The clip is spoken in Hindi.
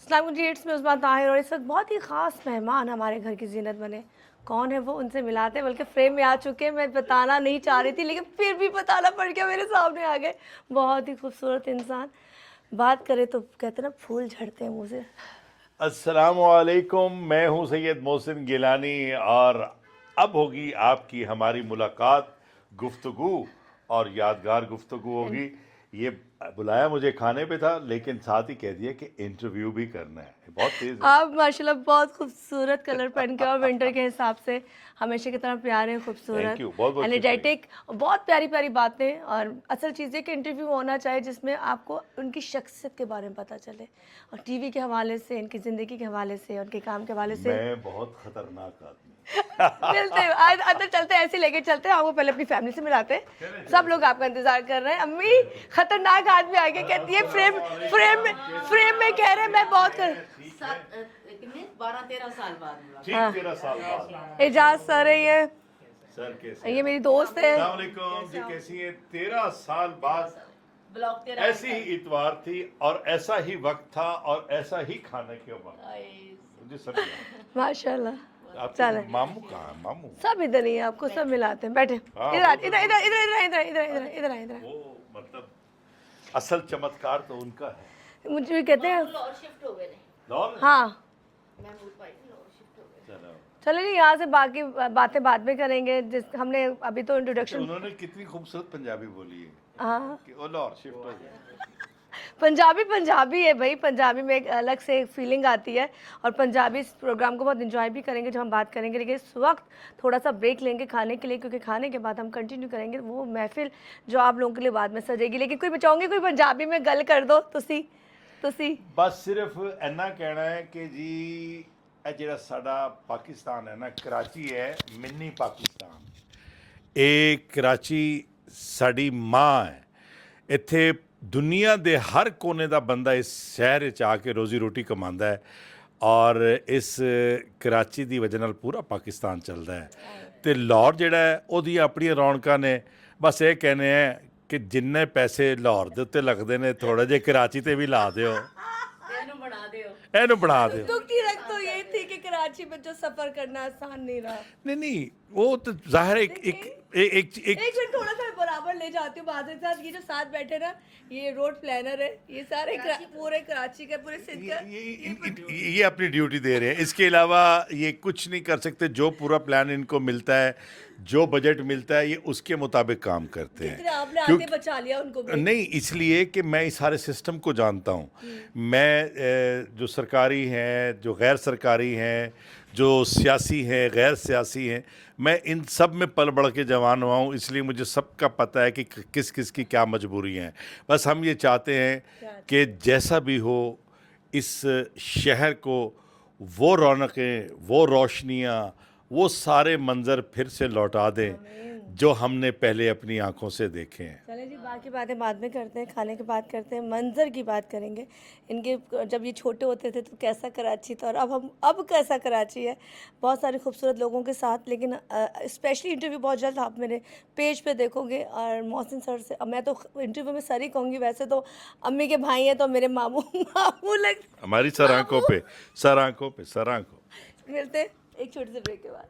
इस्लाम डेट्स में उस्मान ताहिर और इस वक्त बहुत ही ख़ास मेहमान हमारे घर की जीनत बने। कौन है वो, उनसे मिलाते हैं, बल्कि फ्रेम में आ चुके हैं। मैं बताना नहीं चाह रही थी लेकिन फिर भी बताना पड़ गया, मेरे सामने आ गए। बहुत ही खूबसूरत इंसान, बात करें तो कहते हैं ना फूल झड़ते हैं मुँह से। अस्सलामुअलैकुम, मैं हूं सैयद मोहसिन गिलानी और अब होगी आपकी हमारी मुलाकात, गुफ्तगू और यादगार गुफ्तगू होगी। ये बुलाया मुझे खाने पे था लेकिन साथ ही कह दिया कि इंटरव्यू भी करना है। बहुत तेज है। आप माशाल्लाह बहुत खूबसूरत कलर पहन के और विंटर के हिसाब से हमेशा की तरह प्यारे, खूबसूरत, थैंक यू, बहुत बहुत शुक्रिया। एनर्जेटिक, बहुत प्यारी प्यारी बातें। और असल चीज़ है कि इंटरव्यू होना चाहिए जिसमें आपको उनकी शख्सियत के बारे में पता चले, और टीवी के हवाले से, इनकी ज़िंदगी के हवाले से, उनके काम के हवाले से। मैं बहुत खतरनाक आदमी। मिलते हैं, आज अंदर चलते हैं, ऐसे लेके चलते हैं आपको, पहले अपनी फैमिली से मिलाते हैं। सब लोग आपका इंतजार कर रहे हैं। अम्मी खतरनाक आदमी आगे कहती है, फ्रेम में कह रहे हैं मैं बहुत 12-13 साल बाद मिला। ठीक 13 साल बाद। एजाज सर है ये, सर कैसे ये मेरी दोस्त है। अस्सलाम वालेकुम जी, कैसी हैं? 13 साल बाद ब्लॉक 13 ऐसी ही इतवार थी और ऐसा ही वक्त था और ऐसा ही खाने के वक्त मुझे सब याद। माशाल्लाह। आपके चले, मामू कहाँ है? मामू सब इधर ही है, आपको सब मिलाते हैं। बैठे हाँ, इधर इधर इधर इधर इधर इधर इधर इधर इधर। वो मतलब असल चमत्कार तो उनका है। मुझे भी कहते हैं लाहौर शिफ्ट हो गए थे। लाहौर? हाँ। महमूद भाई लाहौर शिफ्ट हो गए। चलो। चलो जी, यहाँ से बाकी बातें बाद में करेंगे। जिस हमने अभी तो इंट्रोडक्शन, उन्होंने कितनी खूबसूरत पंजाबी बोली है हाँ कि वो लाहौर शिफ्ट हो गए। पंजाबी है भाई। पंजाबी में एक अलग से एक फीलिंग आती है, और पंजाबी इस प्रोग्राम को बहुत एंजॉय भी करेंगे जब हम बात करेंगे। लेकिन इस वक्त थोड़ा सा ब्रेक लेंगे खाने के लिए, क्योंकि खाने के बाद हम कंटिन्यू करेंगे वो महफिल जो आप लोगों के लिए बाद में सजेगी। लेकिन कोई बचाओगे, कोई पंजाबी में गल कर दो तुसी। बस सिर्फ इन्ना कहना है कि जी ਇਹ ਜਿਹੜਾ ਸਾਡਾ ਪਾਕਿਸਤਾਨ ਹੈ ਨਾ, कराची है मिनी पाकिस्तान। ਇਹ कराची ਸਾਡੀ ਮਾਂ ਹੈ। ਇੱਥੇ ਦੁਨੀਆ ਦੇ ਹਰ ਕੋਨੇ ਦਾ ਬੰਦਾ ਇਸ ਸ਼ਹਿਰ ਵਿੱਚ ਆ ਕੇ ਰੋਜ਼ੀ ਰੋਟੀ ਕਮਾਉਂਦਾ ਹੈ ਔਰ ਇਸ कराची ਦੀ ਵਜ੍ਹਾ ਨਾਲ ਪੂਰਾ ਪਾਕਿਸਤਾਨ ਚੱਲਦਾ ਹੈ। ਤੇ ਲਾਹੌਰ ਜਿਹੜਾ ਹੈ ਉਹਦੀਆਂ ਆਪਣੀਆਂ ਰੌਣਕਾਂ ਨੇ। ਬਸ ਇਹ ਕਹਿੰਦੇ ਆ ਕਿ ਜਿੰਨੇ ਪੈਸੇ ਲਾਹੌਰ ਦੇ ਉੱਤੇ ਲੱਗਦੇ ਨੇ ਥੋੜੇ ਜਿਹੇ कराची ਤੇ ਵੀ ਲਾ ਦਿਓ, ਇਹਨੂੰ ਬਣਾ ਦਿਓ। ਇਹਨੂੰ ਬਣਾ ਦਿਓ। दुख की रख तो यही थी कि कराची में जो सफर करना आसान नहीं रहा। नहीं वो तो जाहिर है एक मिनट थोड़ा सा बराबर ले जाती हूँ बात के साथ। ये जो साथ बैठे ना, ये रोड प्लानर है, ये सारे पूरे कराची का, पूरे सिंध का, ये अपनी ड्यूटी दे रहे हैं। इसके अलावा ये कुछ नहीं कर सकते। जो पूरा प्लान इनको मिलता है, जो बजट मिलता है, ये उसके मुताबिक काम करते हैं। आपने आते बचा लिया उनको भी। नहीं, इसलिए कि मैं इस सारे सिस्टम को जानता हूँ। मैं जो सरकारी हैं, जो गैर सरकारी हैं, जो सियासी हैं, गैर सियासी हैं, मैं इन सब में पल बढ़ के जवान हुआ हूँ। इसलिए मुझे सबका पता है कि किस किस की क्या मजबूरियाँ हैं। बस हम ये चाहते हैं कि जैसा भी हो इस शहर को वो रौनकें, वो रोशनियाँ, वो सारे मंज़र फिर से लौटा दें जो हमने पहले अपनी आंखों से देखे हैं। चले जी, बाकी बातें बाद में करते हैं, खाने की बात करते हैं, मंजर की बात करेंगे। इनके जब ये छोटे होते थे तो कैसा कराची था, और अब कैसा कराची है। बहुत सारे खूबसूरत लोगों के साथ। लेकिन स्पेशली इंटरव्यू बहुत जल्द आप मेरे पेज पे देखोगे। और मोहसिन सर से मैं तो इंटरव्यू में सर ही कहूँगी, वैसे तो अम्मी के भाई हैं तो मेरे मामू लग हमारी सर आंखों पे। मिलते हैं एक छोटे से ब्रेक के बाद।